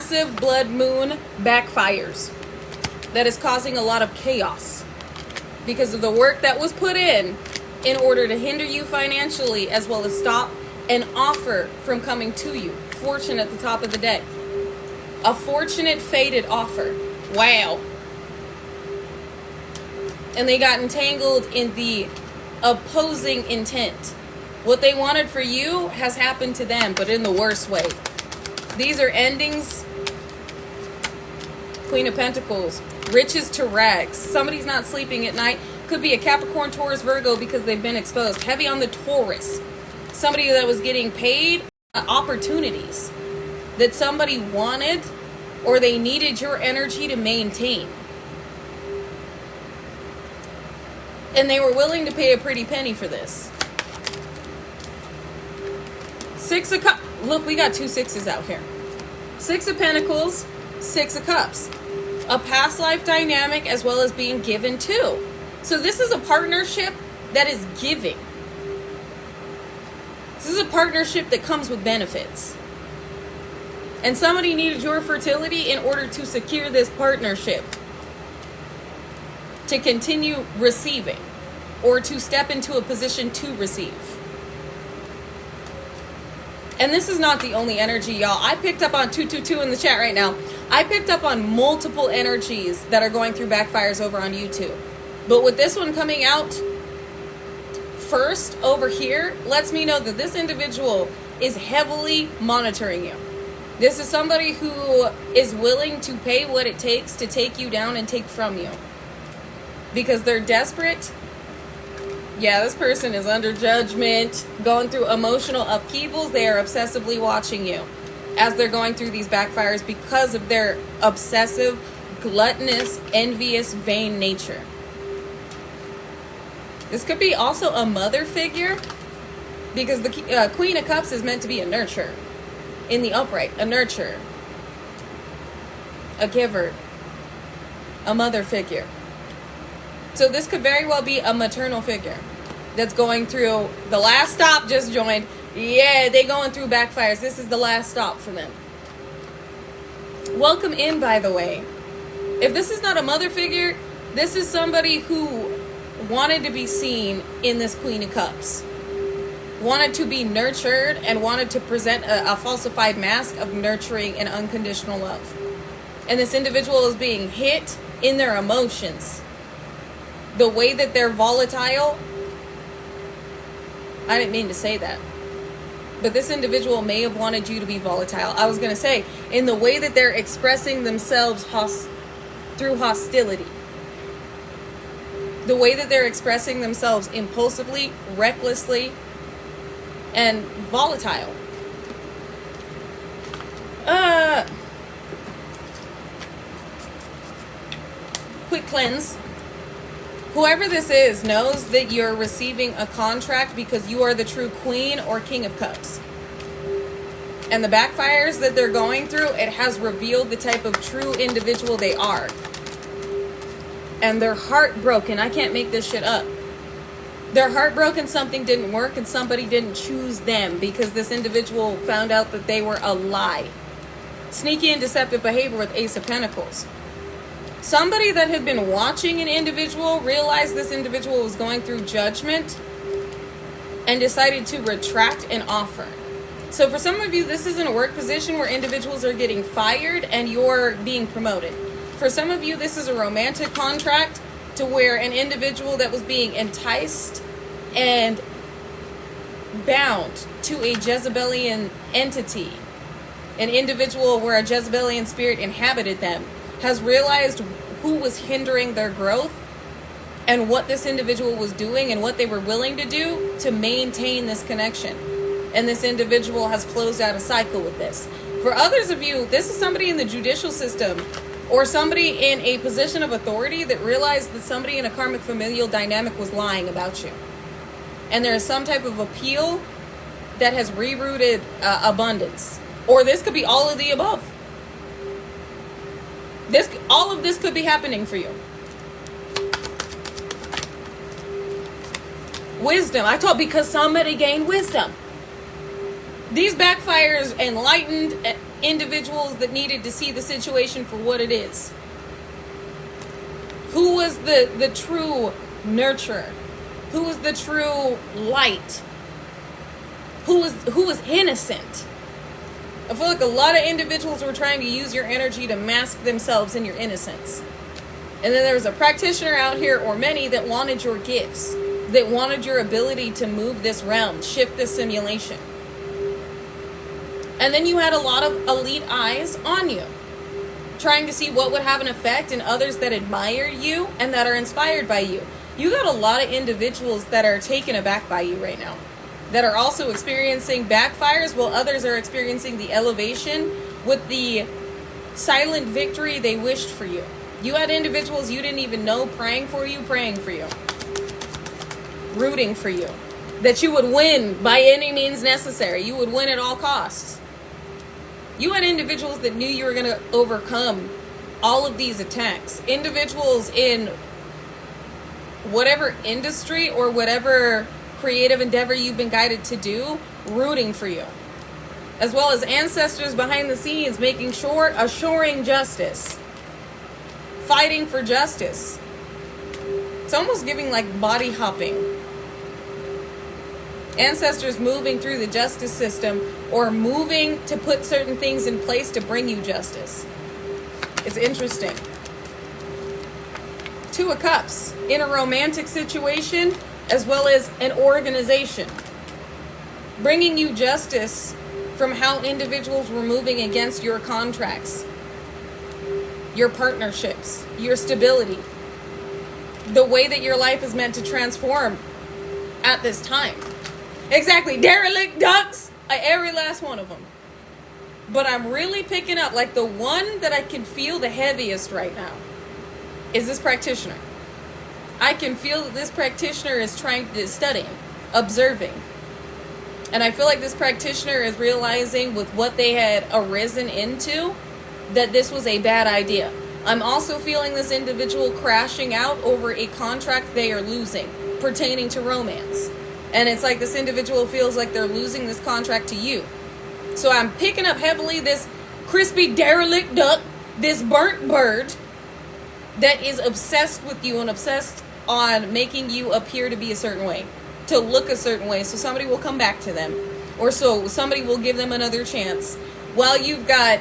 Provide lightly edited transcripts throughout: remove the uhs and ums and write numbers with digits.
massive blood moon backfires. That is causing a lot of chaos because of the work that was put in order to hinder you financially, as well as stop an offer from coming to you. Fortune at the top of the deck. A fortunate fated offer. Wow. And they got entangled in the opposing intent. What they wanted for you has happened to them, but in the worst way. These are endings. Queen of Pentacles. Riches to rags. Somebody's not sleeping at night. Could be a Capricorn, Taurus, Virgo, because they've been exposed. Heavy on the Taurus. Somebody that was getting paid opportunities that somebody wanted or they needed your energy to maintain. And they were willing to pay a pretty penny for this. Six of Cups. Look, we got 2 sixes out here. 6 of Pentacles, 6 of Cups. A past life dynamic as well as being given to. So this is a partnership that is giving. This is a partnership that comes with benefits. And somebody needed your fertility in order to secure this partnership. To continue receiving. Or to step into a position to receive. And this is not the only energy, y'all. I picked up on 222 in the chat right now. I picked up on multiple energies that are going through backfires over on YouTube. But with this one coming out first over here, lets me know that this individual is heavily monitoring you. This is somebody who is willing to pay what it takes to take you down and take from you. Because they're desperate. Yeah, this person is under judgment, going through emotional upheavals. They are obsessively watching you as they're going through these backfires because of their obsessive, gluttonous, envious, vain nature. This could be also a mother figure because the Queen of Cups is meant to be a nurturer. In the upright, a nurturer, a giver, a mother figure. So this could very well be a maternal figure that's going through the last stop. Just joined. Yeah, they going through backfires. This is the last stop for them. Welcome in, by the way. If this is not a mother figure, this is somebody who wanted to be seen in this Queen of Cups. Wanted to be nurtured and wanted to present a falsified mask of nurturing and unconditional love. And this individual is being hit in their emotions. The way that they're volatile, I didn't mean to say that. But this individual may have wanted you to be volatile. I was going to say, in the way that they're expressing themselves through hostility. The way that they're expressing themselves impulsively, recklessly, and volatile. Quick cleanse. Whoever this is knows that you're receiving a contract because you are the true Queen or King of Cups. And the backfires that they're going through, it has revealed the type of true individual they are. And they're heartbroken. I can't make this shit up. They're heartbroken something didn't work and somebody didn't choose them because this individual found out that they were a lie. Sneaky and deceptive behavior with Ace of Pentacles. Somebody that had been watching an individual realized this individual was going through judgment and decided to retract an offer. So for some of you, this is in a work position where individuals are getting fired and you're being promoted. For some of you, this is a romantic contract to where an individual that was being enticed and bound to a Jezebelian entity, an individual where a Jezebelian spirit inhabited them, has realized who was hindering their growth and what this individual was doing and what they were willing to do to maintain this connection. And this individual has closed out a cycle with this. For others of you, this is somebody in the judicial system or somebody in a position of authority that realized that somebody in a karmic familial dynamic was lying about you. And there is some type of appeal that has rerouted abundance. Or this could be all of the above. All of this could be happening for you. Wisdom. I told because somebody gained wisdom. These backfires enlightened individuals that needed to see the situation for what it is? Who was the true nurturer? Who was the true light? Who was innocent? I feel like a lot of individuals were trying to use your energy to mask themselves in your innocence. And then there was a practitioner out here, or many, that wanted your gifts, that wanted your ability to move this realm, shift this simulation. And then you had a lot of elite eyes on you, trying to see what would have an effect, and others that admire you and that are inspired by you. You got a lot of individuals that are taken aback by you right now, that are also experiencing backfires, while others are experiencing the elevation with the silent victory they wished for you. You had individuals you didn't even know praying for you, rooting for you, that you would win by any means necessary. You would win at all costs. You had individuals that knew you were going to overcome all of these attacks. Individuals in whatever industry or whatever creative endeavor you've been guided to do, rooting for you. As well as ancestors behind the scenes making sure, assuring justice, fighting for justice. It's almost giving like body hopping. Ancestors moving through the justice system, or moving to put certain things in place to bring you justice. It's interesting. Two of Cups in a romantic situation, as well as an organization, bringing you justice from how individuals were moving against your contracts, your partnerships, your stability, the way that your life is meant to transform at this time. Exactly, derelict ducks, every last one of them. But I'm really picking up, like the one that I can feel the heaviest right now is this practitioner. I can feel that this practitioner is studying, observing. And I feel like this practitioner is realizing with what they had arisen into that this was a bad idea. I'm also feeling this individual crashing out over a contract they are losing pertaining to romance. And it's like this individual feels like they're losing this contract to you. So I'm picking up heavily this crispy derelict duck, this burnt bird that is obsessed with you and obsessed on making you appear to be a certain way, to look a certain way, so somebody will come back to them, or so somebody will give them another chance. While you've got,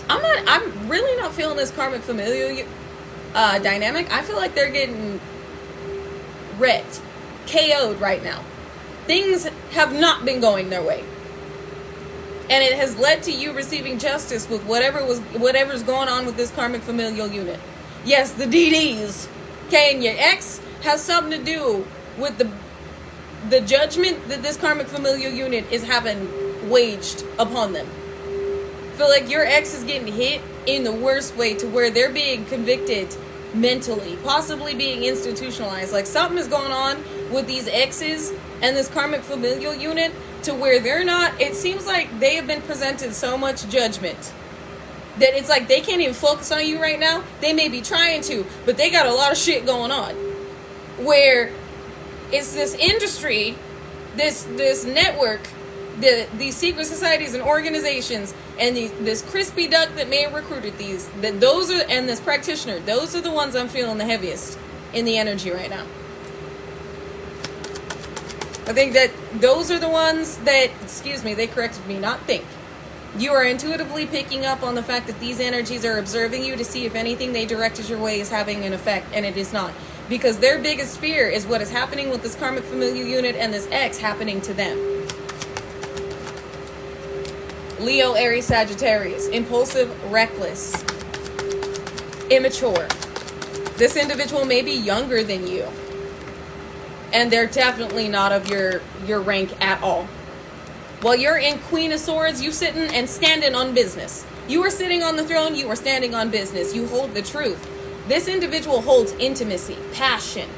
I'm really not feeling this karmic familial dynamic. I feel like they're getting wrecked, KO'd right now. Things have not been going their way. And it has led to you receiving justice with whatever's going on with this karmic familial unit. Yes, the DDs. Okay, and your ex has something to do with the judgment that this karmic familial unit is having waged upon them. I feel like your ex is getting hit in the worst way, to where they're being convicted mentally, possibly being institutionalized. Like something is going on with these exes and this karmic familial unit, to where they're not, it seems like they have been presented so much judgment that it's like they can't even focus on you right now. They may be trying to, but they got a lot of shit going on, where it's this industry, this network, these secret societies and organizations, and this crispy duck that may have recruited these, and this practitioner, those are the ones I'm feeling the heaviest in the energy right now. I think that those are the ones that, they corrected me, not think. You are intuitively picking up on the fact that these energies are observing you to see if anything they directed your way is having an effect, and it is not. Because their biggest fear is what is happening with this karmic familial unit and this ex happening to them. Leo, Aries, Sagittarius. Impulsive, reckless, immature. This individual may be younger than you, and they're definitely not of your rank at all. While you're in Queen of Swords, you sitting and standing on business. You are sitting on the throne, you are standing on business. You hold the truth. This individual holds intimacy, passion.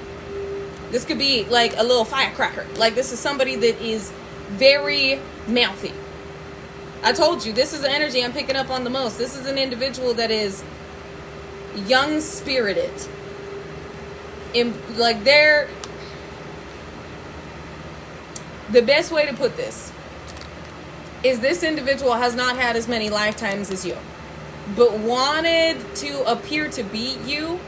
This could be like a little firecracker. Like this is somebody that is very mouthy. I told you, this is the energy I'm picking up on the most. This is an individual that is young-spirited. The best way to put this, is this individual has not had as many lifetimes as you, but wanted to appear to be you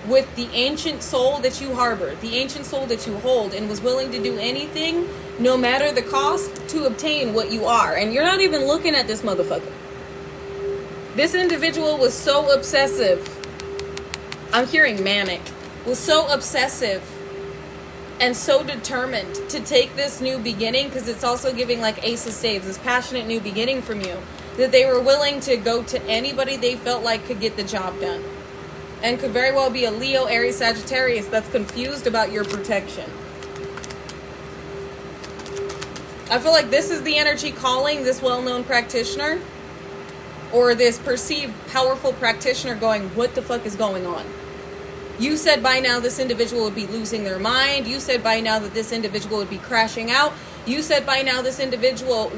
with the ancient soul that you harbor, the ancient soul that you hold, and was willing to do anything, no matter the cost, to obtain what you are. And you're not even looking at this motherfucker. This individual was so obsessive. I'm hearing manic. Was so obsessive and so determined to take this new beginning, because it's also giving like Ace of Saves, this passionate new beginning from you, that they were willing to go to anybody they felt like could get the job done. And could very well be a Leo, Aries, Sagittarius that's confused about your protection. I feel like this is the energy calling this well-known practitioner, or this perceived powerful practitioner, going, what the fuck is going on? You said by now this individual would be losing their mind. You said by now that this individual would be crashing out. You said by now this individual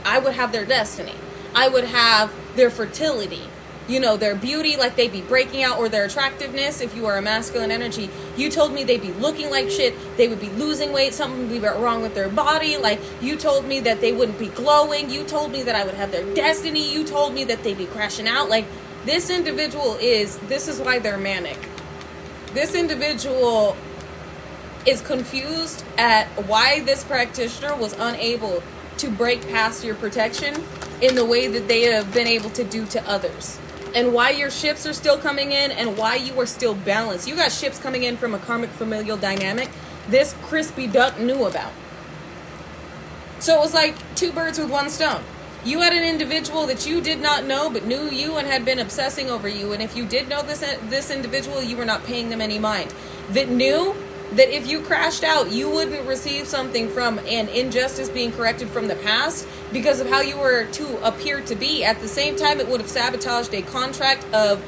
I would have their destiny. I would have their fertility. You know, their beauty, like they'd be breaking out, or their attractiveness, if you are a masculine energy. You told me they'd be looking like shit, they would be losing weight, something would be wrong with their body. Like, you told me that they wouldn't be glowing. You told me that I would have their destiny. You told me that they'd be crashing out. Like, this individual this is why they're manic. This individual is confused at why this practitioner was unable to break past your protection in the way that they have been able to do to others. And why your ships are still coming in, and why you are still balanced. You got ships coming in from a karmic familial dynamic this crispy duck knew about. So it was like two birds with one stone. You had an individual that you did not know but knew you and had been obsessing over you. And if you did know this individual, you were not paying them any mind. That knew that if you crashed out, you wouldn't receive something from an injustice being corrected from the past because of how you were to appear to be. At the same time, it would have sabotaged a contract of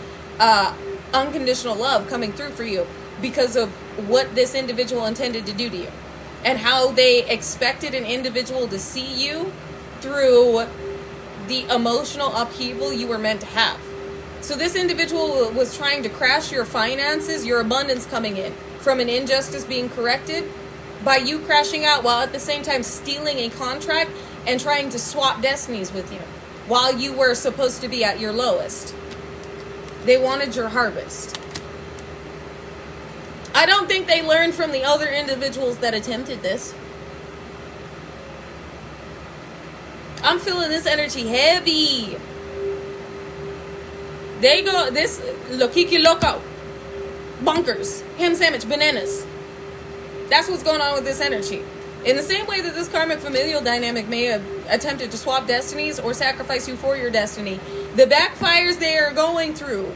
unconditional love coming through for you because of what this individual intended to do to you and how they expected an individual to see you through the emotional upheaval you were meant to have. So this individual was trying to crash your finances, your abundance coming in from an injustice being corrected by you crashing out, while at the same time stealing a contract and trying to swap destinies with you while you were supposed to be at your lowest. They wanted your harvest. I don't think they learned from the other individuals that attempted this. I'm feeling this energy heavy. They go, this Loquiki Loco, bonkers, ham sandwich, bananas. That's what's going on with this energy. In the same way that this karmic familial dynamic may have attempted to swap destinies or sacrifice you for your destiny, the backfires they are going through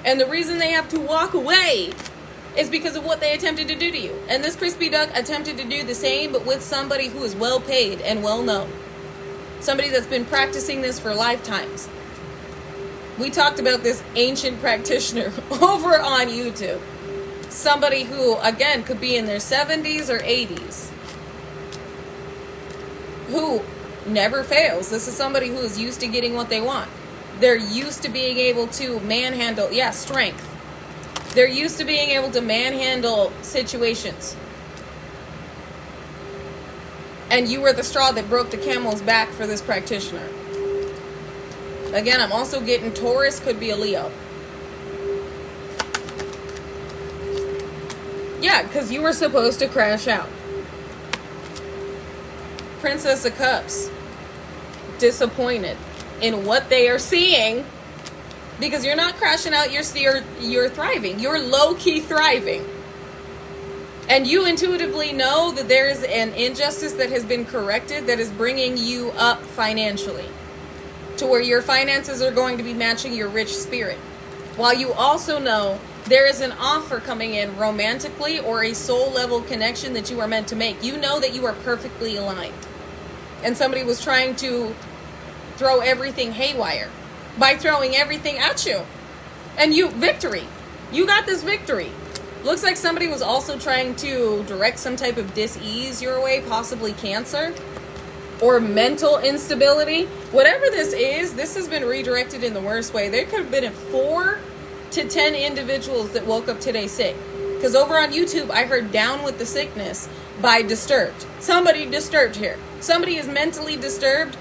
and the reason they have to walk away is because of what they attempted to do to you. And this crispy duck attempted to do the same, but with somebody who is well paid and well known. Somebody that's been practicing this for lifetimes. We talked about this ancient practitioner over on YouTube. Somebody who, again, could be in their 70s or 80s. Who never fails. This is somebody who is used to getting what they want. They're used to being able to manhandle, strength. They're used to being able to manhandle situations. And you were the straw that broke the camel's back for this practitioner. Again, I'm also getting Taurus, could be a Leo. Yeah, because you were supposed to crash out. Princess of Cups. Disappointed in what they are seeing. Because you're not crashing out, you're thriving. You're low-key thriving. And you intuitively know that there is an injustice that has been corrected that is bringing you up financially. To where your finances are going to be matching your rich spirit. While you also know there is an offer coming in romantically or a soul level connection that you are meant to make. You know that you are perfectly aligned. And somebody was trying to throw everything haywire by throwing everything at you. And victory. You got this victory. Looks like somebody was also trying to direct some type of dis-ease your way, possibly cancer or mental instability. Whatever this is, this has been redirected in the worst way. There could have been 4 to 10 individuals that woke up today sick. Because over on YouTube, I heard Down with the Sickness by Disturbed. Somebody disturbed here. Somebody is mentally disturbed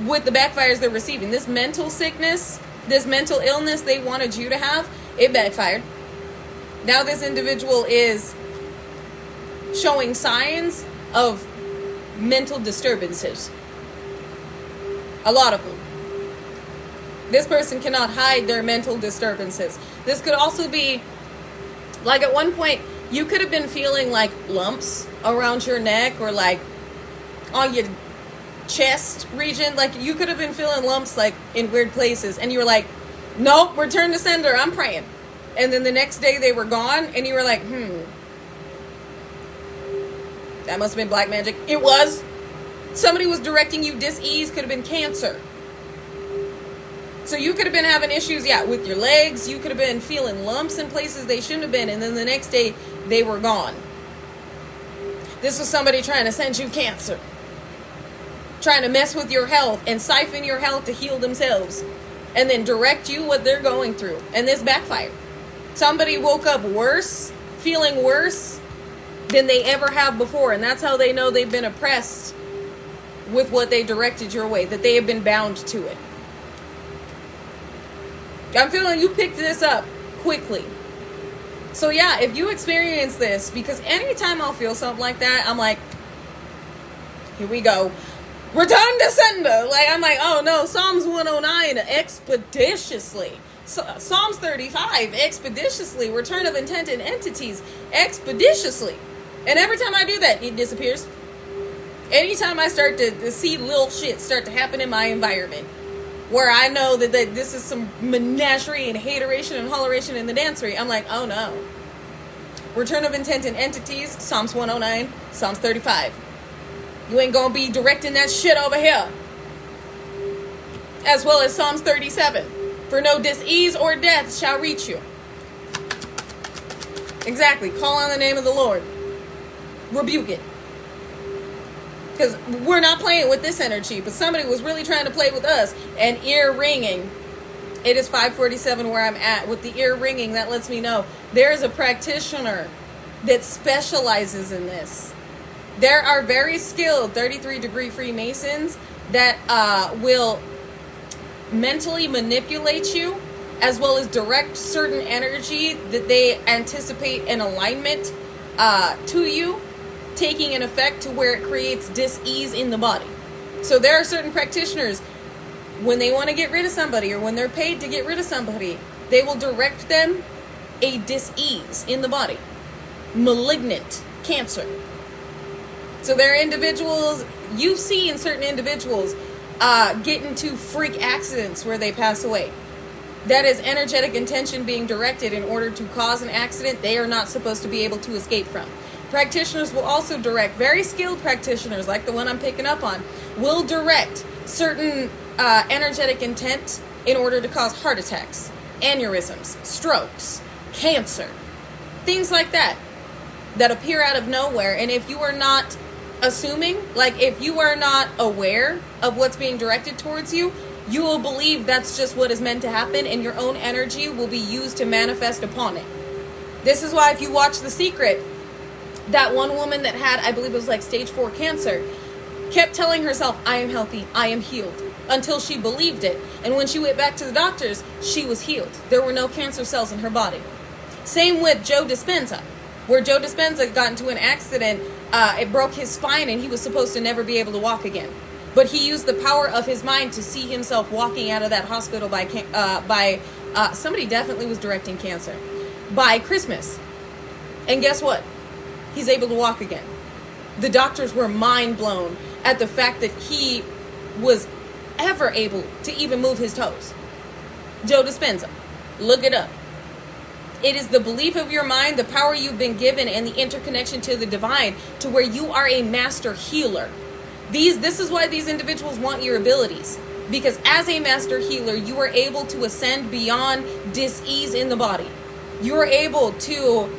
with the backfires they're receiving. This mental sickness, this mental illness they wanted you to have, it backfired. Now this individual is showing signs of mental disturbances. A lot of them. This person cannot hide their mental disturbances. This could also be, like at one point, you could have been feeling like lumps around your neck or like on your chest region. Like you could have been feeling lumps like in weird places. And you were like, nope, return to sender, I'm praying. And then the next day they were gone and you were like, that must have been black magic. It was. Somebody was directing you dis-ease, could have been cancer. So you could have been having issues, with your legs. You could have been feeling lumps in places they shouldn't have been. And then the next day, they were gone. This was somebody trying to send you cancer. Trying to mess with your health and siphon your health to heal themselves. And then direct you what they're going through. And this backfired. Somebody woke up worse, feeling worse than they ever have before. And that's how they know they've been oppressed with what they directed your way. That they have been bound to it. I'm feeling you picked this up quickly. So if you experience this, because anytime I'll feel something like that, I'm like, here we go. Return to sender. Like, I'm like, oh no, Psalms 109, expeditiously. Psalms 35, expeditiously. Return of intent and entities, expeditiously. And every time I do that, it disappears. Anytime I start to see little shit start to happen in my environment, where I know that this is some menagerie and hateration and holleration in the dancery, I'm like, oh no. Return of intent and entities, Psalms 109, Psalms 35. You ain't gonna be directing that shit over here. As well as Psalms 37. For no dis-ease or death shall reach you. Exactly. Call on the name of the Lord. Rebuke it. Because we're not playing with this energy, but somebody was really trying to play with us. And ear ringing. It is 5:47 where I'm at. With the ear ringing, that lets me know there is a practitioner that specializes in this. There are very skilled 33-degree Freemasons that will mentally manipulate you, as well as direct certain energy that they anticipate an alignment to you, taking an effect to where it creates dis-ease in the body. So there are certain practitioners, when they want to get rid of somebody or when they're paid to get rid of somebody, they will direct them a dis-ease in the body. Malignant cancer. So there are individuals, you've seen certain individuals get into freak accidents where they pass away. That is energetic intention being directed in order to cause an accident they are not supposed to be able to escape from. Practitioners will also direct, very skilled practitioners like the one I'm picking up on, will direct certain energetic intent in order to cause heart attacks, aneurysms, strokes, cancer, things like that appear out of nowhere. And if you are not assuming, like if you are not aware of what's being directed towards you, you will believe that's just what is meant to happen, and your own energy will be used to manifest upon it. This is why if you watch The Secret, that one woman that had, I believe it was like stage 4 cancer, kept telling herself, I am healthy, I am healed, until she believed it. And when she went back to the doctors, she was healed. There were no cancer cells in her body. Same with Joe Dispenza, where Joe Dispenza got into an accident, it broke his spine and he was supposed to never be able to walk again. But he used the power of his mind to see himself walking out of that hospital by somebody definitely was directing cancer, by Christmas. And guess what? He's able to walk again. The doctors were mind blown at the fact that he was ever able to even move his toes. Joe Dispenza. Look it up. It is the belief of your mind, the power you've been given, and the interconnection to the divine to where you are a master healer. This is why these individuals want your abilities. Because as a master healer, you are able to ascend beyond dis-ease in the body. You are able to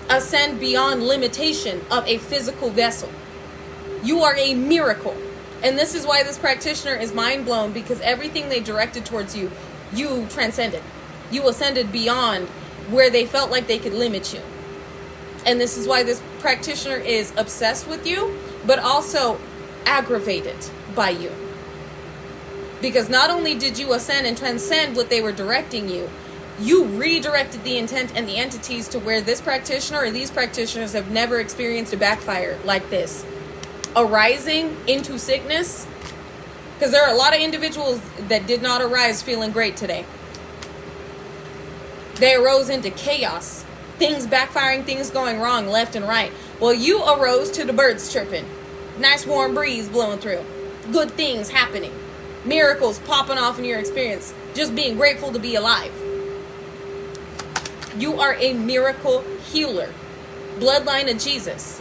ascend beyond limitation of a physical vessel. You are a miracle. And this is why this practitioner is mind blown, because everything they directed towards you, you transcended. You ascended beyond where they felt like they could limit you. And this is why this practitioner is obsessed with you, but also aggravated by you. Because not only did you ascend and transcend what they were directing you, you redirected the intent and the entities to where this practitioner or these practitioners have never experienced a backfire like this. Arising into sickness. Because there are a lot of individuals that did not arise feeling great today. They arose into chaos. Things backfiring, things going wrong left and right. Well, you arose to the birds chirping. Nice warm breeze blowing through. Good things happening. Miracles popping off in your experience. Just being grateful to be alive. You are a miracle healer. Bloodline of Jesus.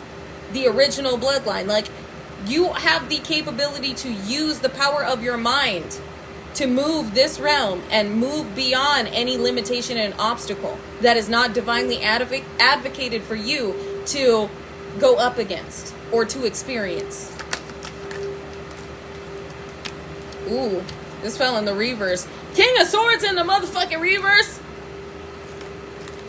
The original bloodline. Like, you have the capability to use the power of your mind to move this realm and move beyond any limitation and obstacle that is not divinely advocated for you to go up against or to experience. Ooh, this fell in the reverse. King of Swords in the motherfucking reverse.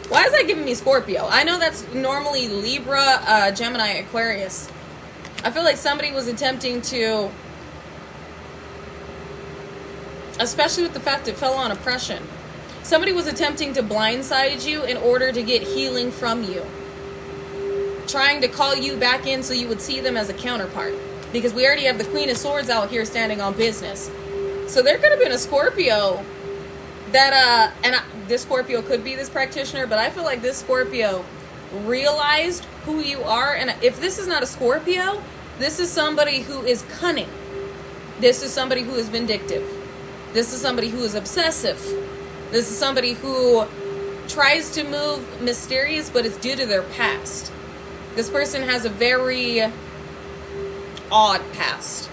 Why is that giving me Scorpio? I know that's normally Libra, Gemini, Aquarius. I feel like somebody was attempting to, especially with the fact it fell on oppression, somebody was attempting to blindside you in order to get healing from you. Trying to call you back in so you would see them as a counterpart. Because we already have the Queen of Swords out here standing on business. So there could have been a Scorpio that, this Scorpio could be this practitioner, but I feel like this Scorpio realized who you are. And if this is not a Scorpio, this is somebody who is cunning. This is somebody who is vindictive. This is somebody who is obsessive. This is somebody who tries to move mysterious, but it's due to their past. This person has a very odd past.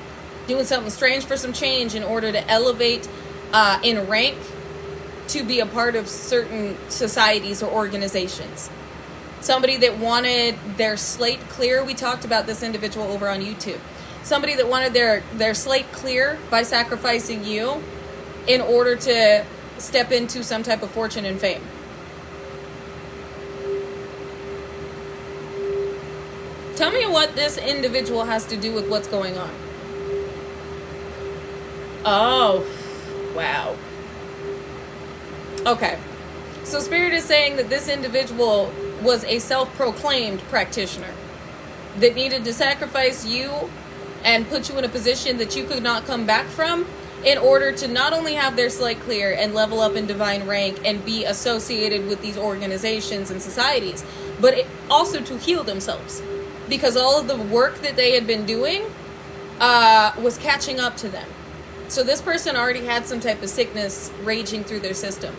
Doing something strange for some change in order to elevate in rank to be a part of certain societies or organizations. Somebody that wanted their slate clear. We talked about this individual over on YouTube. Somebody that wanted their slate clear by sacrificing you in order to step into some type of fortune and fame. Tell me what this individual has to do with what's going on. Oh, wow. Okay. So Spirit is saying that this individual was a self-proclaimed practitioner that needed to sacrifice you and put you in a position that you could not come back from in order to not only have their slate clear and level up in divine rank and be associated with these organizations and societies, but also to heal themselves. Because all of the work that they had been doing was catching up to them. So this person already had some type of sickness raging through their system.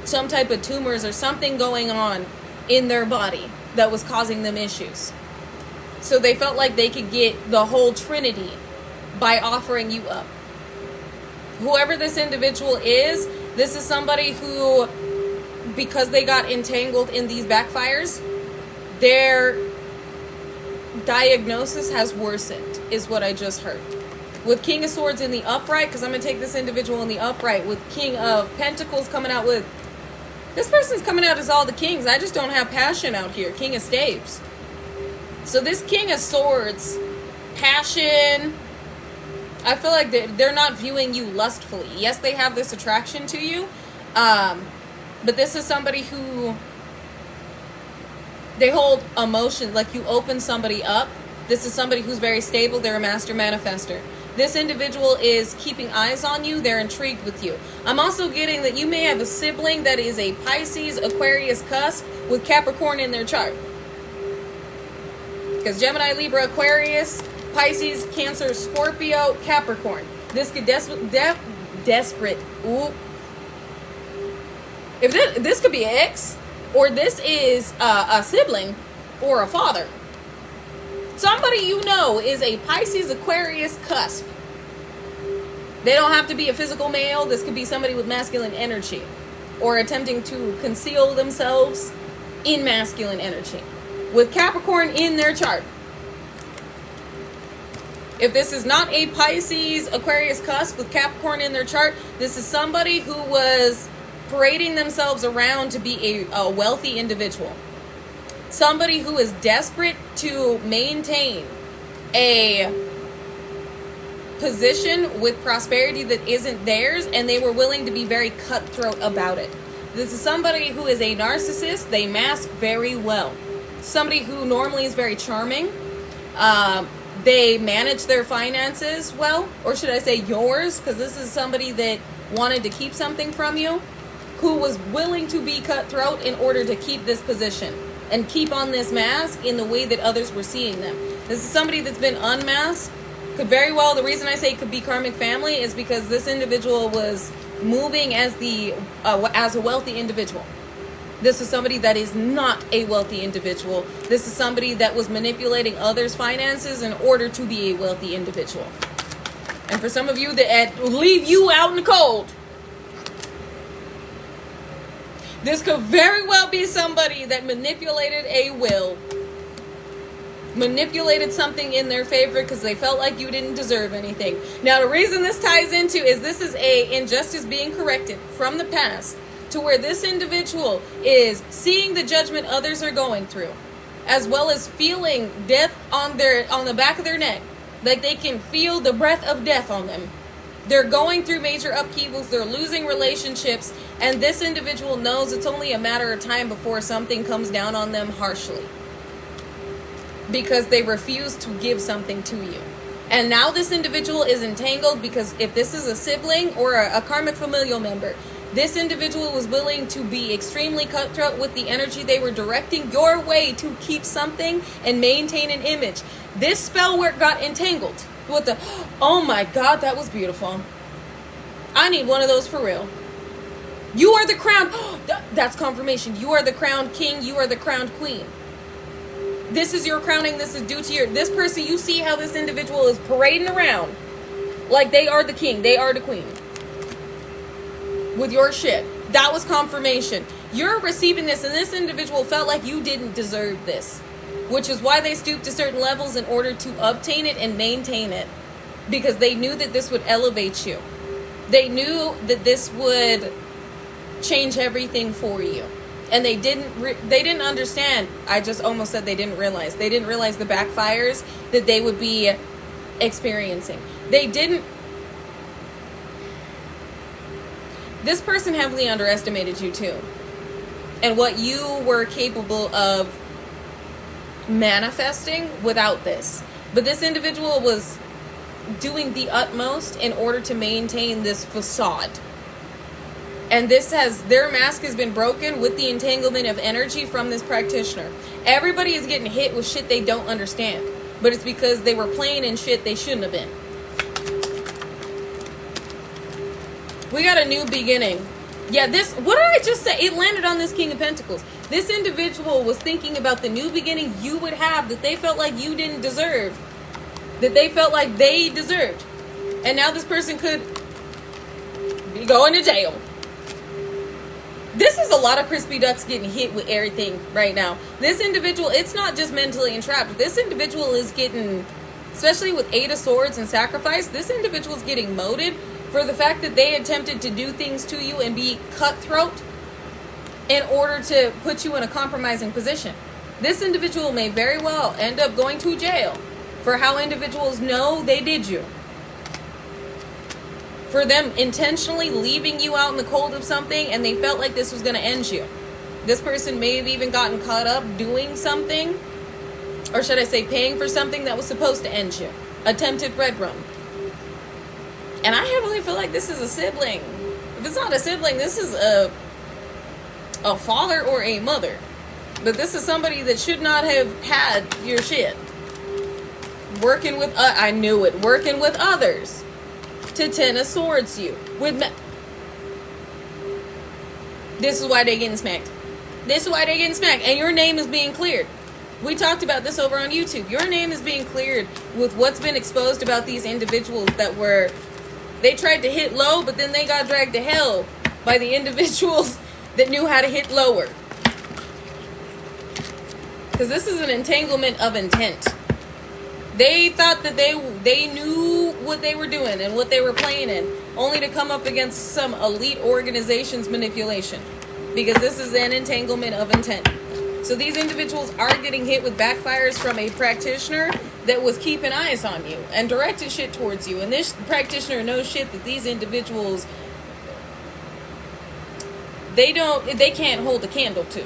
Some type of tumors or something going on in their body that was causing them issues. So they felt like they could get the whole trinity by offering you up. Whoever this individual is, this is somebody who, because they got entangled in these backfires, their diagnosis has worsened, is what I just heard. With King of Swords in the upright, because I'm going to take this individual in the upright, with King of Pentacles coming out with, this person's coming out as all the kings. I just don't have passion out here. King of Staves. So this King of Swords, passion, I feel like they're not viewing you lustfully. Yes, they have this attraction to you, but this is somebody who, they hold emotion, like you open somebody up. This is somebody who's very stable. They're a master manifester. This individual is keeping eyes on you. They're intrigued with you. I'm also getting that you may have a sibling that is a Pisces, Aquarius cusp with Capricorn in their chart. Because Gemini, Libra, Aquarius, Pisces, Cancer, Scorpio, Capricorn. This could desperate. Ooh. If this could be an ex, or this is a sibling or a father. Somebody you know is a Pisces, Aquarius cusp. They don't have to be a physical male. This could be somebody with masculine energy or attempting to conceal themselves in masculine energy with Capricorn in their chart. If this is not a Pisces, Aquarius cusp with Capricorn in their chart, this is somebody who was parading themselves around to be a wealthy individual. Somebody who is desperate to maintain a position with prosperity that isn't theirs, and they were willing to be very cutthroat about it. This is somebody who is a narcissist. They mask very well. Somebody who normally is very charming. They manage their finances well, or should I say yours, because this is somebody that wanted to keep something from you, who was willing to be cutthroat in order to keep this position and keep on this mask in the way that others were seeing them. This is somebody that's been unmasked. Could very well, the reason I say it could be karmic family is because this individual was moving as a wealthy individual. This is somebody that is not a wealthy individual. This is somebody that was manipulating others' finances in order to be a wealthy individual. And for some of you that leave you out in the cold, this could very well be somebody that manipulated a will. Manipulated something in their favor because they felt like you didn't deserve anything. Now, the reason this ties into is this is a injustice being corrected from the past, to where this individual is seeing the judgment others are going through, as well as feeling death on the back of their neck, like they can feel the breath of death on them. They're going through major upheavals, they're losing relationships, and this individual knows it's only a matter of time before something comes down on them harshly, because they refuse to give something to you. And now this individual is entangled because if this is a sibling or a karmic familial member, this individual was willing to be extremely cutthroat with the energy they were directing your way to keep something and maintain an image. This spell work got entangled. Oh my God, that was beautiful. I need one of those for real. You are the crowned, that's confirmation. You are the crowned king, you are the crowned queen. This is your crowning, this is due to this person. You see how this individual is parading around like they are the king, they are the queen. With your shit. That was confirmation. You're receiving this, and this individual felt like you didn't deserve this, which is why they stooped to certain levels in order to obtain it and maintain it, because they knew that this would elevate you. They knew that this would change everything for you, and they didn't understand. I just almost said they didn't realize the backfires that they would be experiencing. This person heavily underestimated you too, and what you were capable of manifesting without this. But this individual was doing the utmost in order to maintain this facade. And their mask has been broken with the entanglement of energy from this practitioner. Everybody is getting hit with shit they don't understand, but it's because they were playing in shit they shouldn't have been. We got a new beginning. Yeah, what did I just say? It landed on this King of Pentacles. This individual was thinking about the new beginning you would have that they felt like you didn't deserve. That they felt like they deserved. And now this person could be going to jail. This is a lot of crispy ducks getting hit with everything right now. This individual, it's not just mentally entrapped. This individual is getting, especially with 8 of Swords and sacrifice, this individual is getting moted for the fact that they attempted to do things to you and be cutthroat in order to put you in a compromising position. This individual may very well end up going to jail for how individuals know they did you. For them intentionally leaving you out in the cold of something, and they felt like this was going to end you. This person may have even gotten caught up doing something, or should I say paying for something that was supposed to end you. Attempted red rum. And I heavily feel like this is a sibling. If it's not a sibling, this is a father or a mother. But this is somebody that should not have had your shit. Working with, I knew it, working with others to 10 of Swords you. This is why they're getting smacked. This is why they're getting smacked. And your name is being cleared. We talked about this over on YouTube. Your name is being cleared with what's been exposed about these individuals that were... They tried to hit low, but then they got dragged to hell by the individuals that knew how to hit lower. Because this is an entanglement of intent. They thought that they knew what they were doing and what they were playing in, only to come up against some elite organization's manipulation. Because this is an entanglement of intent. So these individuals are getting hit with backfires from a practitioner that was keeping eyes on you and directed shit towards you. And this practitioner knows shit that these individuals, they can't hold a candle to.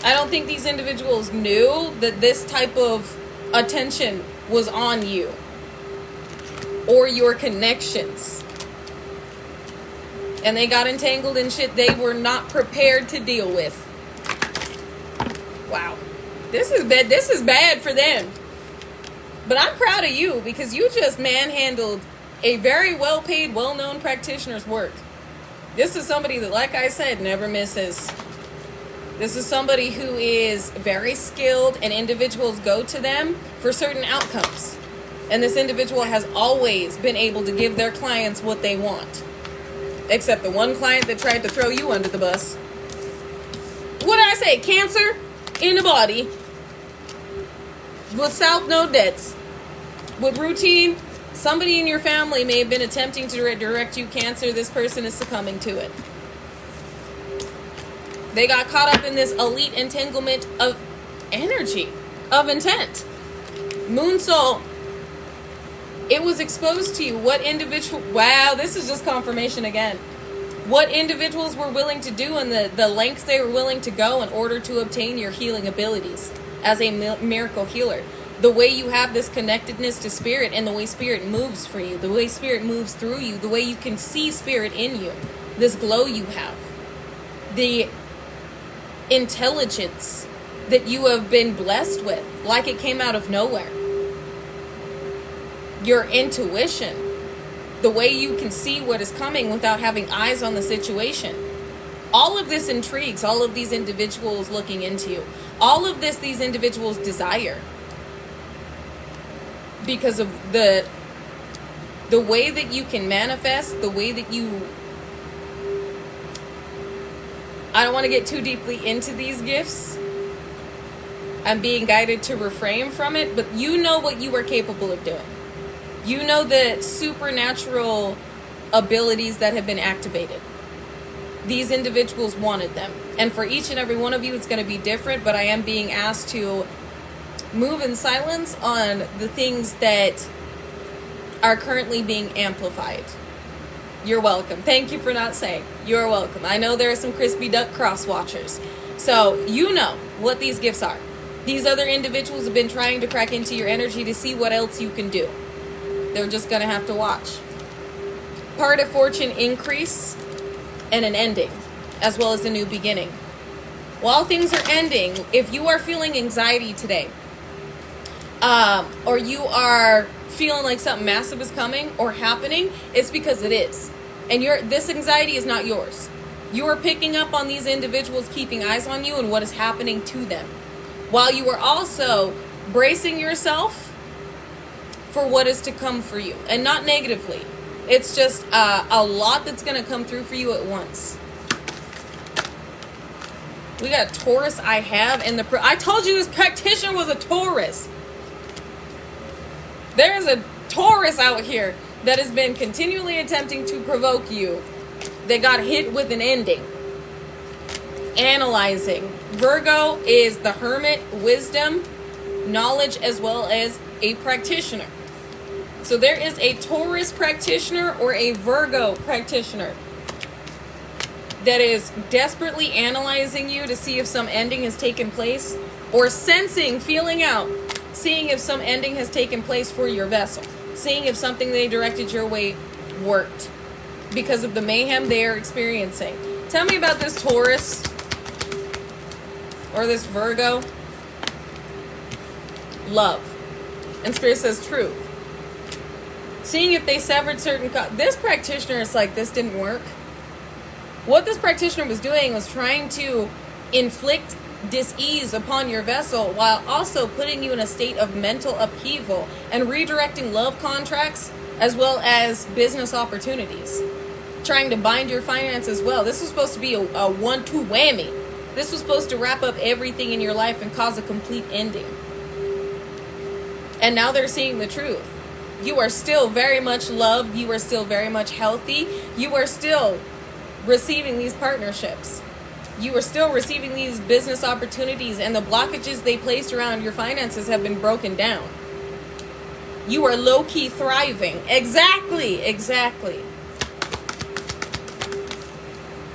I don't think these individuals knew that this type of attention was on you or your connections. And they got entangled in shit they were not prepared to deal with. Wow. This is bad. This is bad for them. But I'm proud of you because you just manhandled a very well-paid, well-known practitioner's work. This is somebody that, like I said, never misses. This is somebody who is very skilled, and individuals go to them for certain outcomes. And this individual has always been able to give their clients what they want. Except the one client that tried to throw you under the bus. What did I say? Cancer in the body. With South Node debts. With routine, somebody in your family may have been attempting to direct you cancer. This person is succumbing to it. They got caught up in this elite entanglement of energy, of intent. Moon Soul, it was exposed to you. What individual, wow, this is just confirmation again. What individuals were willing to do and the lengths they were willing to go in order to obtain your healing abilities as a miracle healer. The way you have this connectedness to spirit and the way spirit moves for you, the way spirit moves through you, the way you can see spirit in you, this glow you have, the intelligence that you have been blessed with, like it came out of nowhere. Your intuition, the way you can see what is coming without having eyes on the situation. All of this intrigues all of these individuals looking into you. All of this these individuals desire. Because of the way that you can manifest, the way that you... I don't want to get too deeply into these gifts. I'm being guided to refrain from it, but you know what you are capable of doing. You know the supernatural abilities that have been activated. These individuals wanted them. And for each and every one of you, it's going to be different, but I am being asked to move in silence on the things that are currently being amplified. You're welcome. Thank you for not saying. You're welcome. I know there are some crispy duck cross watchers. So you know what these gifts are. These other individuals have been trying to crack into your energy to see what else you can do. They're just going to have to watch. Part of fortune increase and an ending, as well as a new beginning. While things are ending, if you are feeling anxiety today, or you are feeling like something massive is coming or happening, it's because it is. And this anxiety is not yours. You are picking up on these individuals keeping eyes on you and what is happening to them, while you are also bracing yourself for what is to come for you, and not negatively. It's just a lot that's going to come through for you at once. We got Taurus. I told you this practitioner was a Taurus. There's a Taurus out here that has been continually attempting to provoke you. They got hit with an ending. Analyzing. Virgo is the hermit, wisdom, knowledge, as well as a practitioner. So there is a Taurus practitioner or a Virgo practitioner that is desperately analyzing you to see if some ending has taken place, or sensing, feeling out, seeing if some ending has taken place for your vessel, seeing if something they directed your way worked because of the mayhem they are experiencing. Tell me about this Taurus or this Virgo. Love. And Spirit says truth. Seeing if they severed certain... This practitioner is like, this didn't work. What this practitioner was doing was trying to inflict dis-ease upon your vessel while also putting you in a state of mental upheaval and redirecting love contracts as well as business opportunities. Trying to bind your finances well. This was supposed to be a 1-2 whammy. This was supposed to wrap up everything in your life and cause a complete ending. And now they're seeing the truth. You are still very much loved. You are still very much healthy. You are still receiving these partnerships. You are still receiving these business opportunities, and the blockages they placed around your finances have been broken down. You are low-key thriving. Exactly.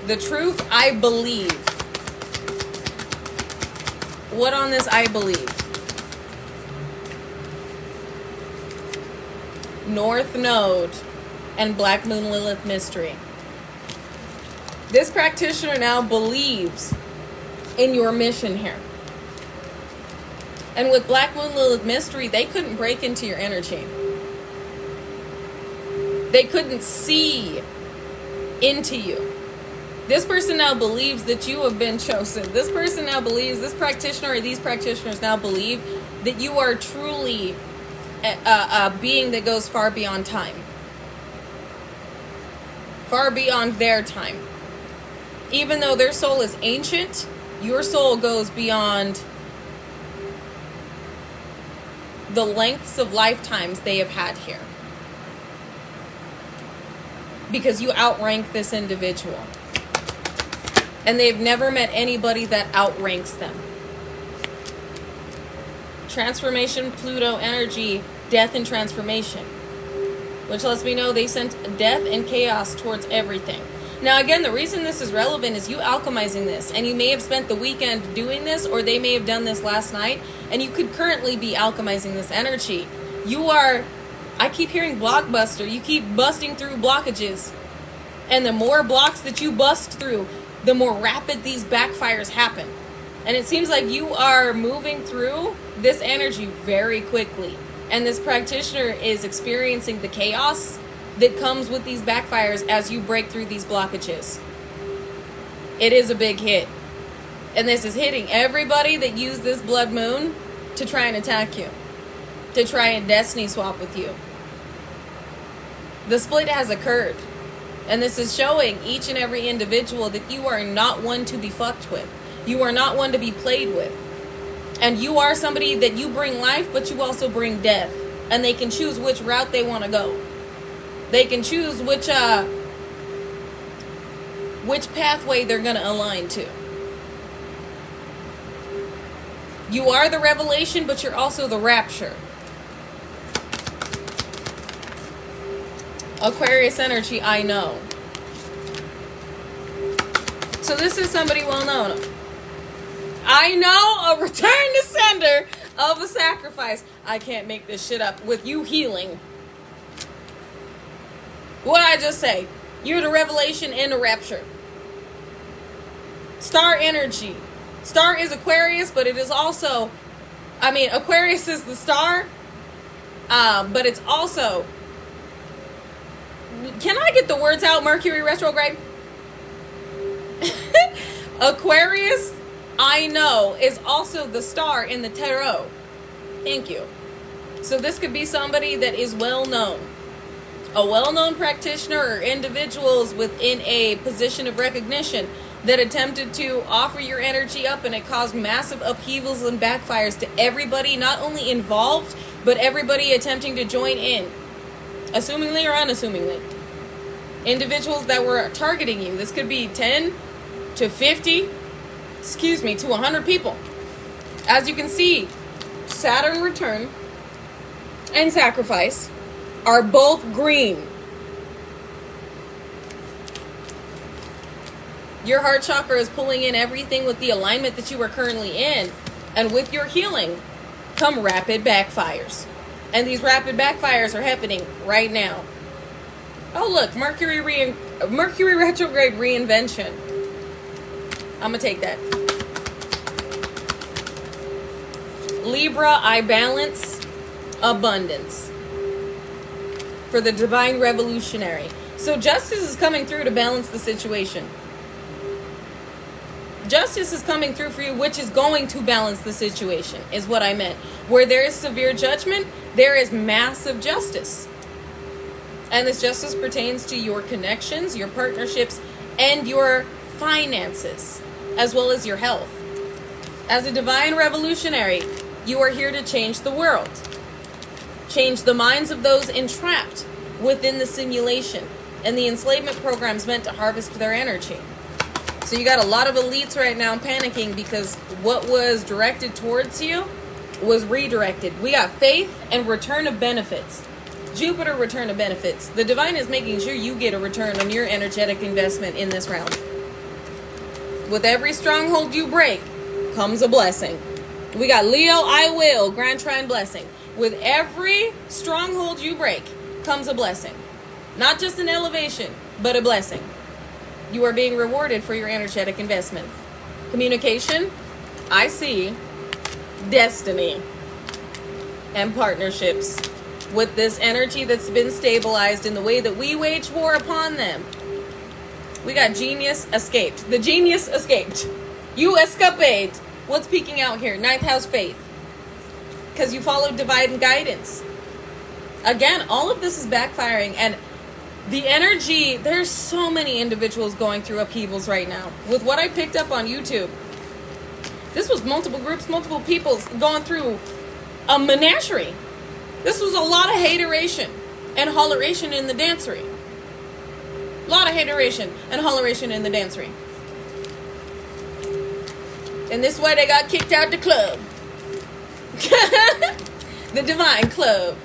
The truth, I believe. What on this I believe? North Node and Black Moon Lilith mystery. This practitioner now believes in your mission here. And with Black Moon Lilith mystery, they couldn't break into your energy. They couldn't see into you. This person now believes that you have been chosen. This person now believes, this practitioner or these practitioners now believe that you are truly a being that goes far beyond time. Far beyond their time. Even though their soul is ancient, your soul goes beyond the lengths of lifetimes they have had here. Because you outrank this individual. And they've never met anybody that outranks them. Transformation, Pluto energy, death and transformation. Which lets me know they sent death and chaos towards everything. Now again, the reason this is relevant is you alchemizing this. And you may have spent the weekend doing this, or they may have done this last night. And you could currently be alchemizing this energy. You are, I keep hearing blockbuster. You keep busting through blockages. And the more blocks that you bust through, the more rapid these backfires happen. And it seems like you are moving through this energy very quickly. And this practitioner is experiencing the chaos that comes with these backfires as you break through these blockages. It is a big hit. And this is hitting everybody that used this blood moon to try and attack you. To try and destiny swap with you. The split has occurred. And this is showing each and every individual that you are not one to be fucked with. You are not one to be played with. And you are somebody that you bring life, but you also bring death. And they can choose which route they want to go. They can choose which pathway they're going to align to. You are the revelation, but you're also the rapture. Aquarius energy, I know. So this is somebody well known. I know, a return to sender of a sacrifice. I can't make this shit up with you healing. What did I just say? You're the revelation and the rapture. Star energy. Star is Aquarius, but it is also, Aquarius is the star, but it's also, can I get the words out? Mercury retrograde? Aquarius, I know, is also the star in the tarot. Thank you. So this could be somebody that is well known. A well-known practitioner or individuals within a position of recognition that attempted to offer your energy up, and it caused massive upheavals and backfires to everybody, not only involved, but everybody attempting to join in. Assumingly or unassumingly. Individuals that were targeting you. This could be 10 to 50, to 100 people. As you can see, Saturn return and sacrifice are both green. Your heart chakra is pulling in everything with the alignment that you are currently in. And with your healing come rapid backfires. And these rapid backfires are happening right now. Oh look, Mercury retrograde reinvention. I'm gonna take that. Libra, I balance abundance. For the divine revolutionary. So justice is coming through to balance the situation. Justice is coming through for you, which is going to balance the situation, is what I meant. Where there is severe judgment, there is massive justice. And this justice pertains to your connections, your partnerships, and your finances, as well as your health. As a divine revolutionary, you are here to change the world. Change the minds of those entrapped within the simulation and the enslavement programs meant to harvest their energy. So you got a lot of elites right now panicking because what was directed towards you was redirected. We got faith and return of benefits. Jupiter, return of benefits. The divine is making sure you get a return on your energetic investment in this round. With every stronghold you break comes a blessing. We got Leo, I will, Grand Trine blessing. With every stronghold you break comes a blessing. Not just an elevation, but a blessing. You are being rewarded for your energetic investment. Communication, I see destiny and partnerships with this energy that's been stabilized in the way that we wage war upon them. We got genius escaped. The genius escaped. You escapade. What's peeking out here? Ninth house faith. Because you followed divine guidance. Again, all of this is backfiring, and the energy, there's so many individuals going through upheavals right now. With what I picked up on YouTube, this was multiple groups, multiple people going through a menagerie. This was a lot of hateration and holleration in the dancery. A lot of hateration and holleration in the dancery. And this way they got kicked out the club. The divine club.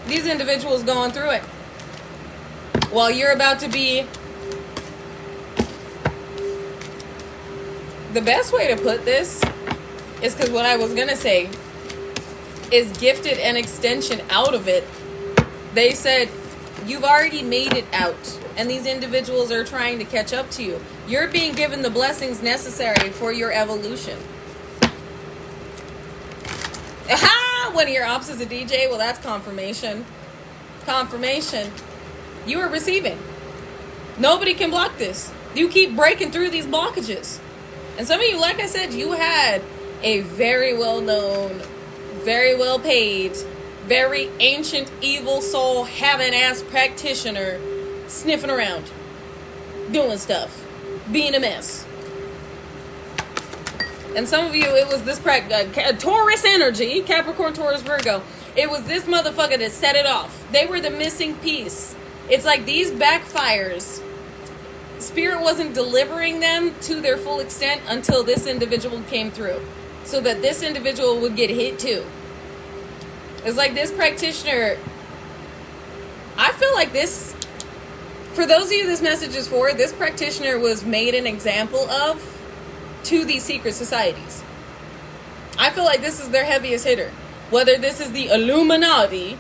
These individuals going through it. While you're about to be... The best way to put this is, because what I was going to say is gifted an extension out of it. They said, you've already made it out, and these individuals are trying to catch up to you. You're being given the blessings necessary for your evolution. Aha! One of your ops is a DJ. Well, that's confirmation. Confirmation. You are receiving. Nobody can block this. You keep breaking through these blockages. And some of you, like I said, you had a very well-known, very well-paid, very ancient, evil soul, having-ass practitioner sniffing around, doing stuff, being a mess. And some of you, it was this Taurus energy, Capricorn, Taurus, Virgo. It was this motherfucker that set it off. They were the missing piece. It's like these backfires, Spirit wasn't delivering them to their full extent until this individual came through. So that this individual would get hit too. It's like this practitioner, I feel like this, for those of you this message is for, this practitioner was made an example of to these secret societies. I feel like this is their heaviest hitter. Whether this is the Illuminati,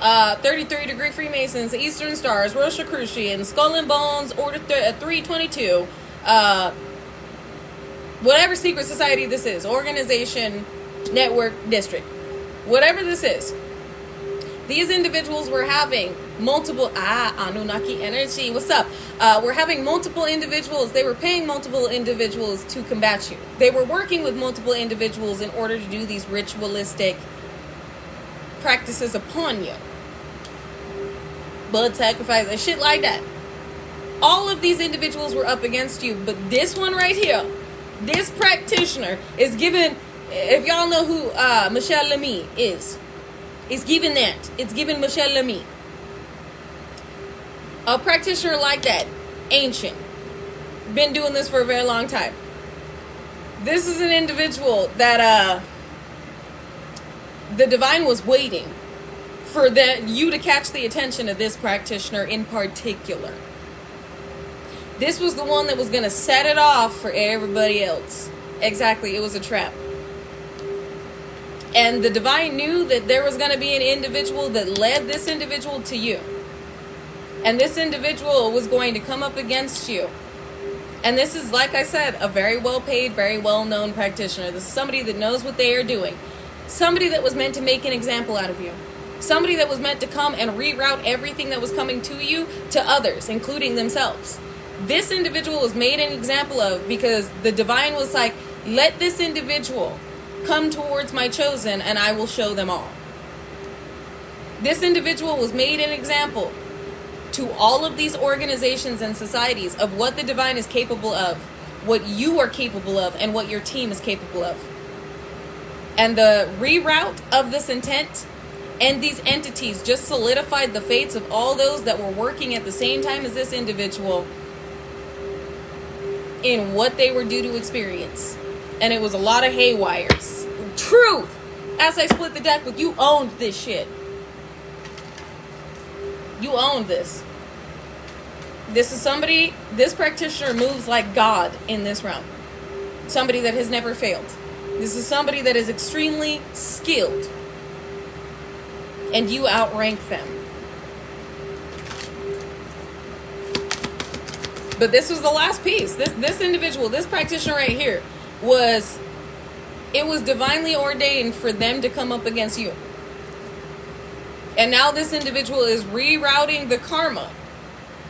33 degree Freemasons, Eastern Stars, Rosicrucians, Skull and Bones, Order 322, whatever secret society this is, organization, network, district, whatever this is, these individuals were having multiple, Anunnaki energy, what's up? We're having multiple individuals, they were paying multiple individuals to combat you. They were working with multiple individuals in order to do these ritualistic practices upon you. Blood sacrifice and shit like that. All of these individuals were up against you, but this one right here, this practitioner is given, if y'all know who Michelle Lamy is, it's given that. It's given Michelle Lamy. A practitioner like that, ancient, been doing this for a very long time. This is an individual that the divine was waiting for you to catch the attention of this practitioner in particular. This was the one that was going to set it off for everybody else. Exactly, it was a trap. And the divine knew that there was going to be an individual that led this individual to you. And this individual was going to come up against you. And this is, like I said, a very well-paid, very well-known practitioner. This is somebody that knows what they are doing. Somebody that was meant to make an example out of you. Somebody that was meant to come and reroute everything that was coming to you to others, including themselves. This individual was made an example of because the divine was like, let this individual come towards my chosen and I will show them all. This individual was made an example to all of these organizations and societies of what the divine is capable of, what you are capable of, and what your team is capable of. And the reroute of this intent and these entities just solidified the fates of all those that were working at the same time as this individual in what they were due to experience. And it was a lot of haywires. Truth! As I split the deck with you, owned this shit. You owned this. This is somebody, this practitioner moves like God in this realm. Somebody that has never failed. This is somebody that is extremely skilled. And you outrank them. But this was the last piece. This individual, this practitioner right here, it was divinely ordained for them to come up against you. And now this individual is rerouting the karma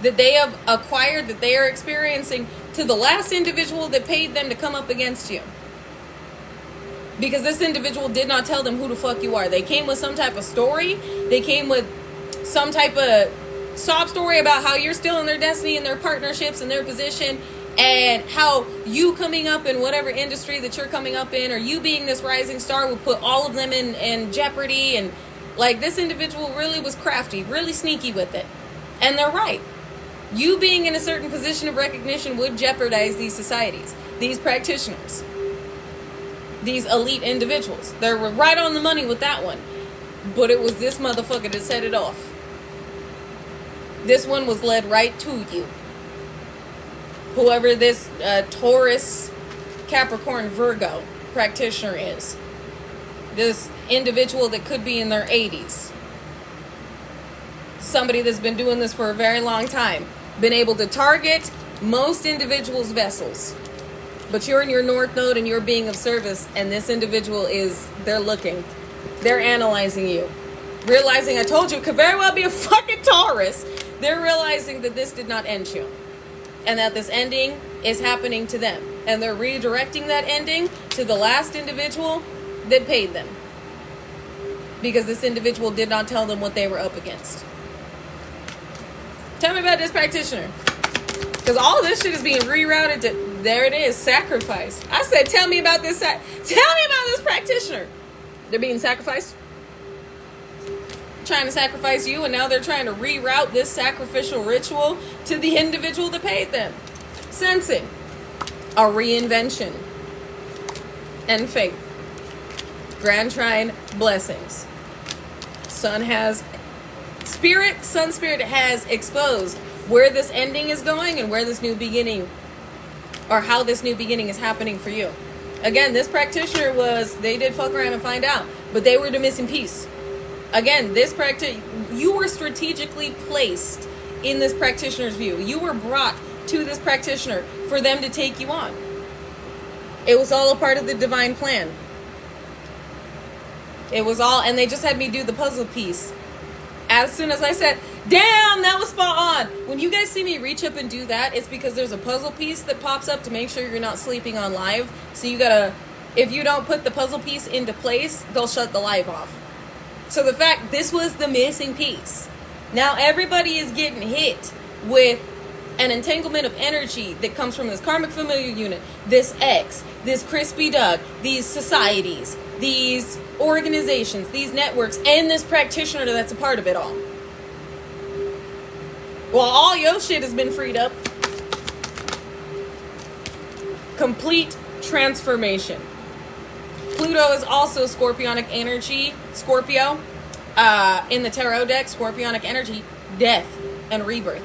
that they have acquired, that they are experiencing, to the last individual that paid them to come up against you. Because this individual did not tell them who the fuck you are. They came with some type of story. They came with some type of sob story about how you're still in their destiny and their partnerships and their position, and how you coming up in whatever industry that you're coming up in, or you being this rising star, would put all of them in jeopardy. And like, this individual really was crafty, really sneaky with it. And they're right. You being in a certain position of recognition would jeopardize these societies, these practitioners, these elite individuals. They were right on the money with that one. But it was this motherfucker that set it off. This one was led right to you. Whoever this Taurus, Capricorn, Virgo practitioner is. This individual that could be in their 80s. Somebody that's been doing this for a very long time. Been able to target most individuals' vessels. But you're in your North Node and you're being of service. And this individual they're looking. They're analyzing you. Realizing, I told you, it could very well be a fucking Taurus. They're realizing that this did not end you. And that this ending is happening to them. And they're redirecting that ending to the last individual that paid them. Because this individual did not tell them what they were up against. Tell me about this practitioner. Because all this shit is being rerouted to, there it is, sacrifice. I said, tell me about this practitioner. They're being sacrificed. Trying to sacrifice you, and now they're trying to reroute this sacrificial ritual to the individual that paid them. Sensing a reinvention and faith. Grand Trine blessings. Sun Spirit has exposed where this ending is going and where this new beginning, or how this new beginning is happening for you. Again, this practitioner they did fuck around and find out, but they were the missing piece. Again, you were strategically placed in this practitioner's view. You were brought to this practitioner for them to take you on. It was all a part of the divine plan. It was all, and they just had me do the puzzle piece. As soon as I said, damn, that was spot on. When you guys see me reach up and do that, it's because there's a puzzle piece that pops up to make sure you're not sleeping on live. So you gotta, if you don't put the puzzle piece into place, they'll shut the live off. So the fact this was the missing piece. Now everybody is getting hit with an entanglement of energy that comes from this karmic familiar unit, this X, this crispy duck, these societies, these organizations, these networks, and this practitioner that's a part of it all. Well, all your shit has been freed up. Complete transformation. Pluto is also Scorpionic energy. Scorpio. In the tarot deck, Scorpionic energy, death and rebirth.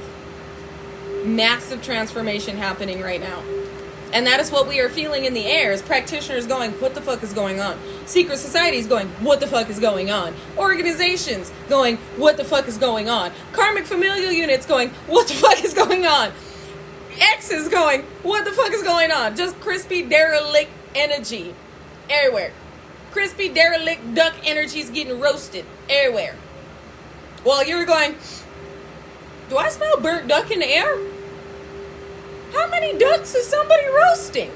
Massive transformation happening right now. And that is what we are feeling in the air, as practitioners going, what the fuck is going on? Secret societies going, what the fuck is going on? Organizations going, what the fuck is going on? Karmic familial units going, what the fuck is going on? Exes going, what the fuck is going on? Just crispy derelict energy everywhere. Crispy derelict duck energy is getting roasted everywhere. While you're going, do I smell burnt duck in the air? How many ducks is somebody roasting?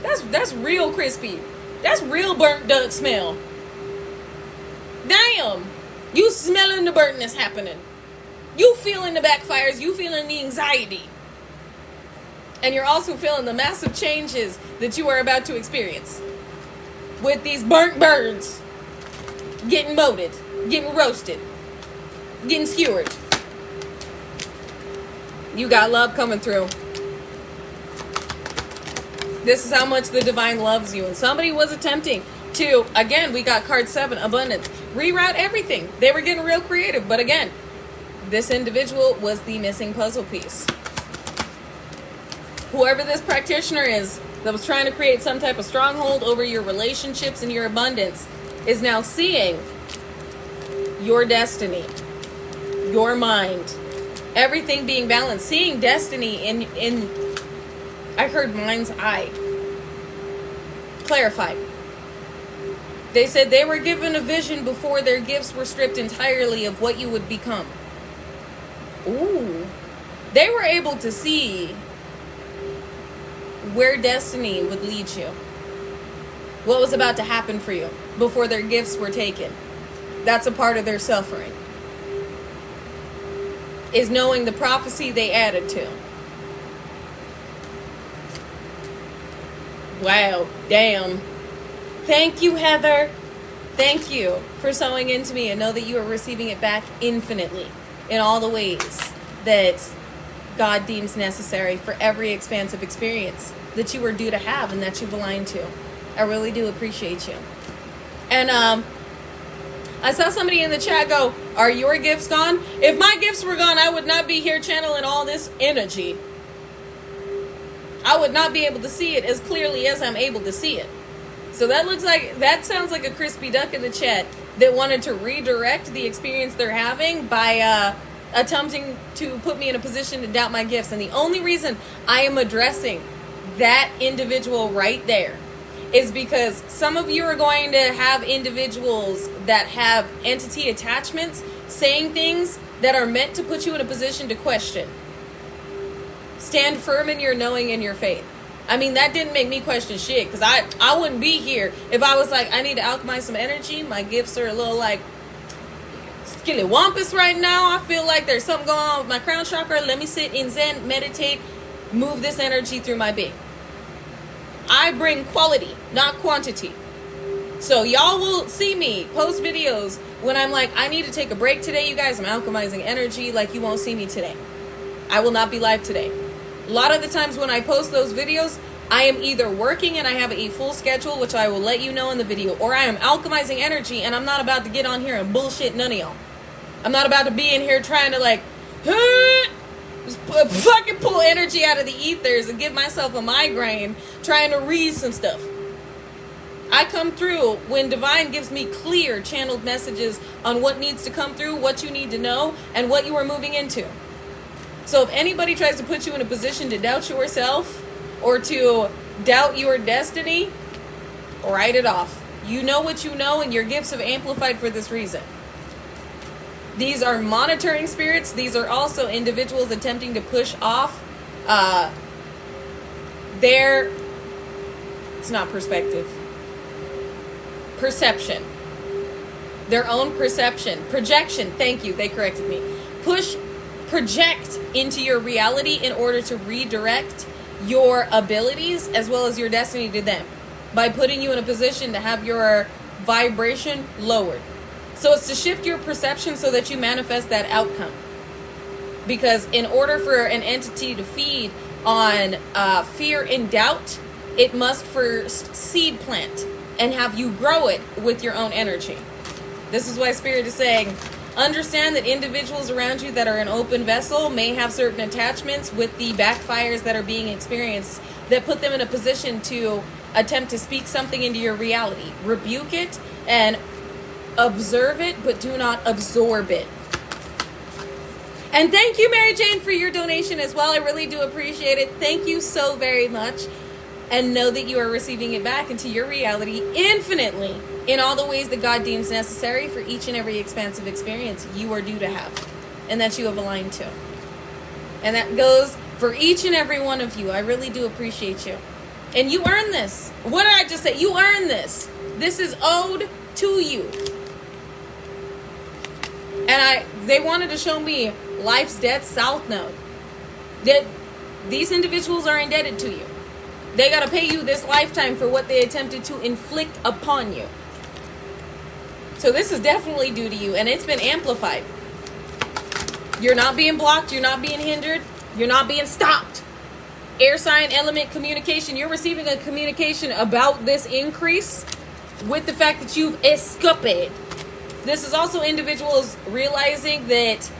That's real crispy. That's real burnt duck smell. Damn. You smelling the burntness happening. You feeling the backfires. You feeling the anxiety. And you're also feeling the massive changes that you are about to experience. With these burnt birds getting molded, getting roasted, getting skewered. You got love coming through. This is how much the divine loves you. And somebody was attempting to, again, we got card 7, abundance, reroute everything. They were getting real creative. But again, this individual was the missing puzzle piece. Whoever this practitioner is that was trying to create some type of stronghold over your relationships and your abundance is now seeing your destiny, your mind, everything being balanced, seeing destiny in I heard mind's eye. Clarified. They said they were given a vision before their gifts were stripped entirely of what you would become. Ooh. They were able to see where destiny would lead you. What was about to happen for you before their gifts were taken. That's a part of their suffering. Is knowing the prophecy they added to. Wow, damn. Thank you, Heather. Thank you for sewing into me, and know that you are receiving it back infinitely in all the ways that God deems necessary for every expansive experience that you are due to have and that you've aligned to. I really do appreciate you. And I saw somebody in the chat go, are your gifts gone? If my gifts were gone, I would not be here channeling all this energy. I would not be able to see it as clearly as I'm able to see it. So that sounds like a crispy duck in the chat that wanted to redirect the experience they're having by attempting to put me in a position to doubt my gifts. And the only reason I am addressing that individual right there is because some of you are going to have individuals that have entity attachments saying things that are meant to put you in a position to question. Stand firm in your knowing and your faith. I mean, that didn't make me question shit, because I wouldn't be here if I was like, I need to alchemize some energy. My gifts are a little like skillywampus right now. I feel like there's something going on with my crown chakra. Let me sit in Zen, meditate, move this energy through my being. I bring quality, not quantity. So y'all will see me post videos when I'm like, I need to take a break today, you guys. I'm alchemizing energy. Like, you won't see me today. I will not be live today. A lot of the times when I post those videos, I am either working and I have a full schedule, which I will let you know in the video, or I am alchemizing energy and I'm not about to get on here and bullshit none of y'all. I'm not about to be in here trying to like, just fucking pull energy out of the ethers and give myself a migraine trying to read some stuff. I come through when divine gives me clear channeled messages on what needs to come through, what you need to know, and what you are moving into. So if anybody tries to put you in a position to doubt yourself or to doubt your destiny, write it off. You know what you know, and your gifts have amplified for this reason. These are monitoring spirits. These are also individuals attempting to push off it's not perspective, perception. Their own perception. Projection. Thank you. They corrected me. Project into your reality in order to redirect your abilities as well as your destiny to them by putting you in a position to have your vibration lowered. So it's to shift your perception so that you manifest that outcome. Because in order for an entity to feed on fear and doubt, it must first seed plant and have you grow it with your own energy. This is why Spirit is saying, understand that individuals around you that are an open vessel may have certain attachments with the backfires that are being experienced that put them in a position to attempt to speak something into your reality. Rebuke it and observe it, but do not absorb it. And thank you, Mary Jane, for your donation as well. I really do appreciate it. Thank you so very much. And know that you are receiving it back into your reality infinitely in all the ways that God deems necessary for each and every expansive experience you are due to have and that you have aligned to. And that goes for each and every one of you. I really do appreciate you. And you earn this. What did I just say? You earn this. This is owed to you. And they wanted to show me life's debt south node. That these individuals are indebted to you. They got to pay you this lifetime for what they attempted to inflict upon you. So this is definitely due to you, and it's been amplified. You're not being blocked. You're not being hindered. You're not being stopped Air sign element communication. You're receiving a communication about this increase with the fact that you've escaped. This is also individuals realizing that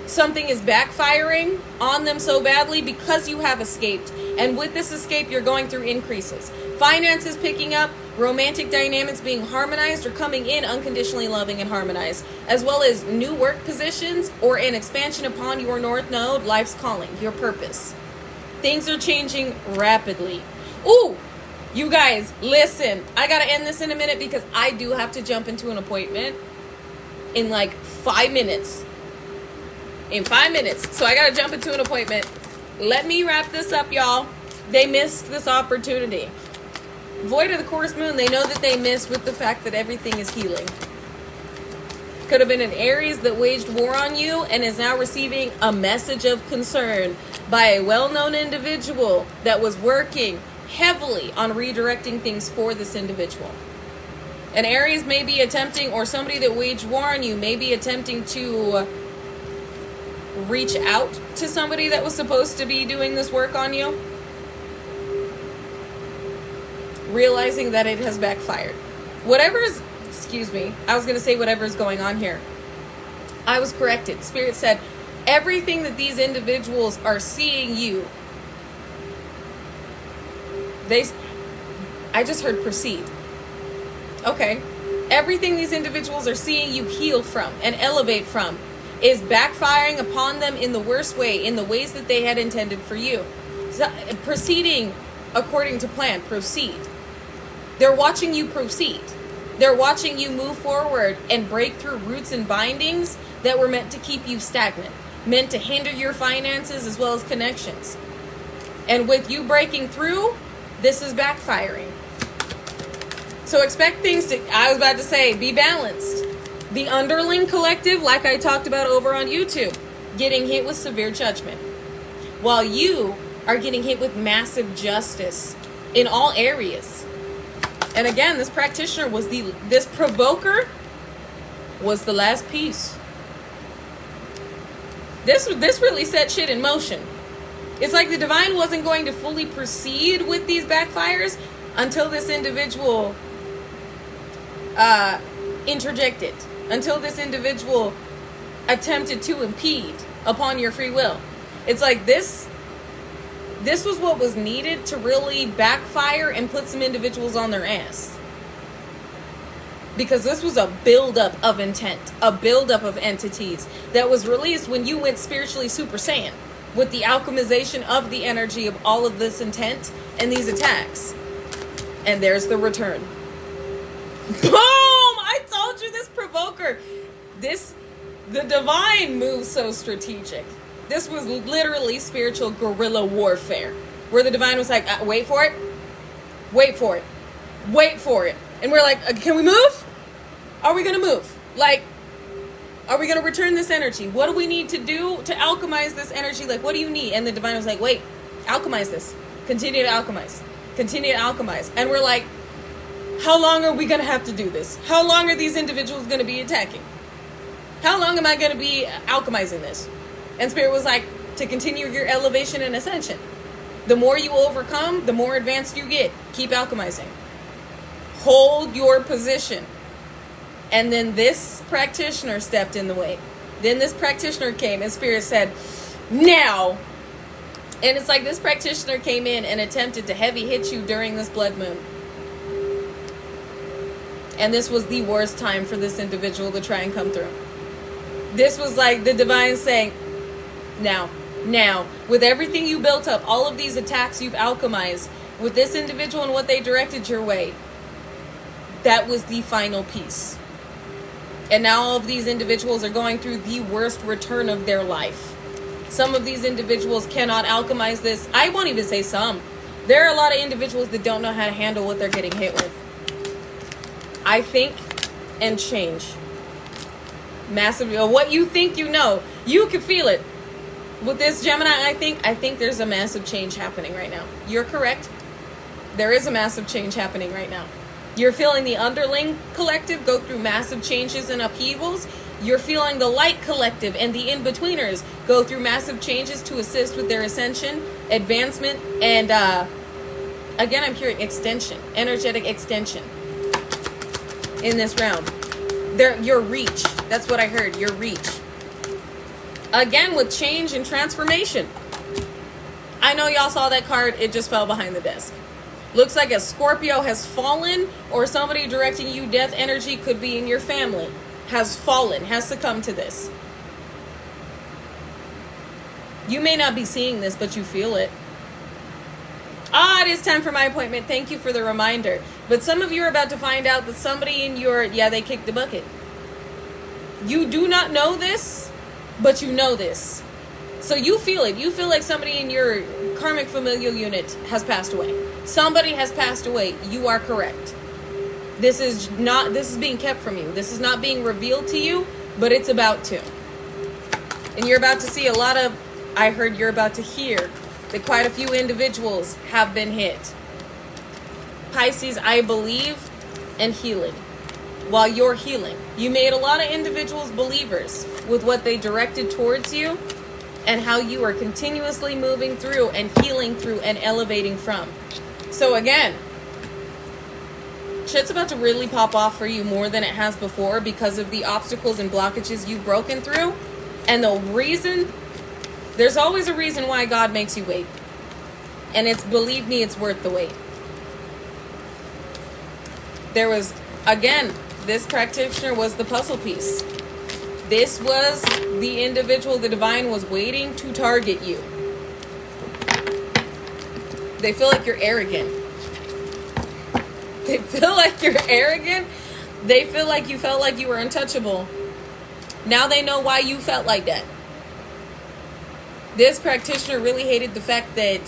something is backfiring on them so badly because you have escaped. And with this escape, you're going through increases. Finances picking up, romantic dynamics being harmonized or coming in unconditionally loving and harmonized, as well as new work positions or an expansion upon your North Node, life's calling, your purpose. Things are changing rapidly. Ooh, you guys, listen. I got to end this in a minute because I do have to jump into an appointment in like 5 minutes. In 5 minutes. So I got to jump into an appointment. Let me wrap this up, y'all. They missed this opportunity. Void of the Chorus Moon, they know that they missed with the fact that everything is healing. Could have been an Aries that waged war on you and is now receiving a message of concern by a well-known individual that was working heavily on redirecting things for this individual. An Aries may be attempting, or somebody that waged war on you may be attempting to reach out to somebody that was supposed to be doing this work on you, realizing that it has backfired. Whatever's going on here. I was corrected. Spirit said, everything that these individuals are seeing you, I just heard proceed. Okay. Everything these individuals are seeing you heal from and elevate from is backfiring upon them in the worst way, in the ways that they had intended for you. So, proceeding according to plan. Proceed. They're watching you proceed. They're watching you move forward and break through roots and bindings that were meant to keep you stagnant, meant to hinder your finances as well as connections. And with you breaking through, this is backfiring. So expect things to, I was about to say, be balanced. The underling collective, like I talked about over on YouTube, getting hit with severe judgment, while you are getting hit with massive justice in all areas. And again, this practitioner was this provoker was the last piece. This really set shit in motion. It's like the divine wasn't going to fully proceed with these backfires until this individual interjected, until this individual attempted to impede upon your free will. It's like this was what was needed to really backfire and put some individuals on their ass. Because this was a buildup of intent, a buildup of entities that was released when you went spiritually Super Saiyan with the alchemization of the energy of all of this intent and these attacks. And there's the return. Boom! I told you, this provoker. The divine moves so strategic. This was literally spiritual guerrilla warfare, where the divine was like, wait for it, wait for it, wait for it. And we're like, can we move? Are we going to move? Like, are we going to return this energy? What do we need to do to alchemize this energy? Like, what do you need? And the divine was like, wait, alchemize this. Continue to alchemize. Continue to alchemize. And we're like, how long are we going to have to do this? How long are these individuals going to be attacking? How long am I going to be alchemizing this? And Spirit was like, to continue your elevation and ascension. The more you overcome, the more advanced you get. Keep alchemizing. Hold your position. And then this practitioner stepped in the way. Then this practitioner came and Spirit said, now. And it's like this practitioner came in and attempted to heavy hit you during this blood moon. And this was the worst time for this individual to try and come through. This was like the divine saying, now, with everything you built up, all of these attacks you've alchemized, with this individual and what they directed your way, that was the final piece. And now all of these individuals are going through the worst return of their life. Some of these individuals cannot alchemize this. I won't even say some. There are a lot of individuals that don't know how to handle what they're getting hit with. I think and change. Massively. What you think you know. You can feel it. With this Gemini, I think there's a massive change happening right now. You're correct. There is a massive change happening right now. You're feeling the underling collective go through massive changes and upheavals. You're feeling the light collective and the in-betweeners go through massive changes to assist with their ascension, advancement, and again, I'm hearing extension, energetic extension in this round. Your reach. That's what I heard, your reach. Again, with change and transformation. I know y'all saw that card. It just fell behind the desk. Looks like a Scorpio has fallen, or somebody directing you death energy, could be in your family, has fallen, has succumbed to this. You may not be seeing this, but you feel it. It is time for my appointment. Thank you for the reminder. But some of you are about to find out that somebody in your, they kicked the bucket. You do not know this, but you know this. So you feel it. You feel like somebody in your karmic familial unit has passed away. Somebody has passed away. You are correct. This is being kept from you. This is not being revealed to you, but it's about to. And you're about to see a lot of, I heard you're about to hear that quite a few individuals have been hit. Pisces, I believe, and healing. While you're healing, you made a lot of individuals believers with what they directed towards you and how you are continuously moving through and healing through and elevating from. So again, shit's about to really pop off for you more than it has before because of the obstacles and blockages you've broken through. And the reason, there's always a reason why God makes you wait. And it's, believe me, it's worth the wait. There was, again, this practitioner was the puzzle piece. This was the individual the divine was waiting to target you. They feel like you're arrogant. They feel like you're arrogant. They feel like you felt like you were untouchable. Now they know why you felt like that. This practitioner really hated the fact that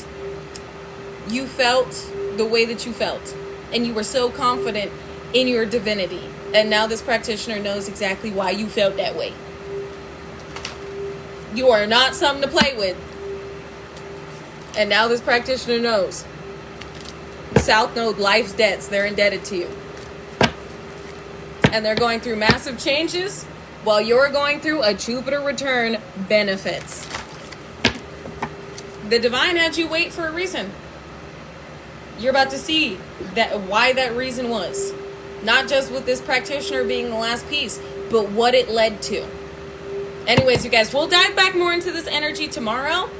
you felt the way that you felt. And you were so confident in your divinity. And now this practitioner knows exactly why you felt that way. You are not something to play with. And now this practitioner knows. South Node, life's debts, they're indebted to you. And they're going through massive changes while you're going through a Jupiter return benefits. The divine had you wait for a reason. You're about to see that why that reason was. Not just with this practitioner being the last piece, but what it led to. Anyways, you guys, we'll dive back more into this energy tomorrow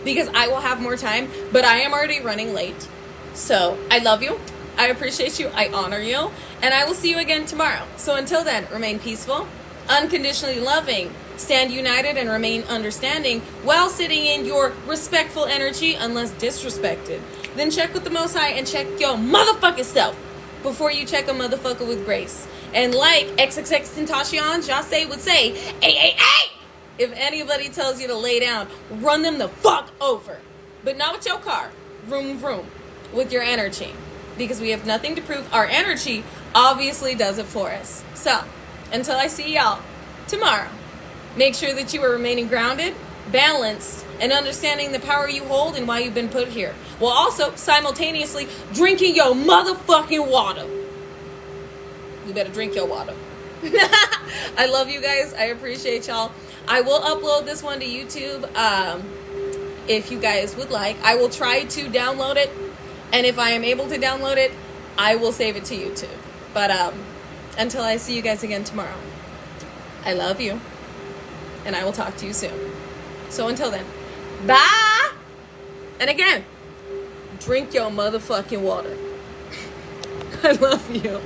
because I will have more time, but I am already running late. So I love you. I appreciate you. I honor you. And I will see you again tomorrow. So until then, remain peaceful, unconditionally loving, stand united, and remain understanding while sitting in your respectful energy unless disrespected. Then check with the Most High and check your motherfucking self before you check a motherfucker with grace. And like XXXTentacion Jase would say, ay! If anybody tells you to lay down, run them the fuck over. But not with your car. Vroom, vroom. With your energy. Because we have nothing to prove. Our energy obviously does it for us. So, until I see y'all tomorrow, make sure that you are remaining grounded, balanced, and understanding the power you hold and why you've been put here. While also simultaneously drinking your motherfucking water. You better drink your water. I love you guys. I appreciate y'all. I will upload this one to YouTube if you guys would like. I will try to download it. And if I am able to download it, I will save it to YouTube. But until I see you guys again tomorrow, I love you. And I will talk to you soon. So until then, bye! And again, drink your motherfucking water. I love you.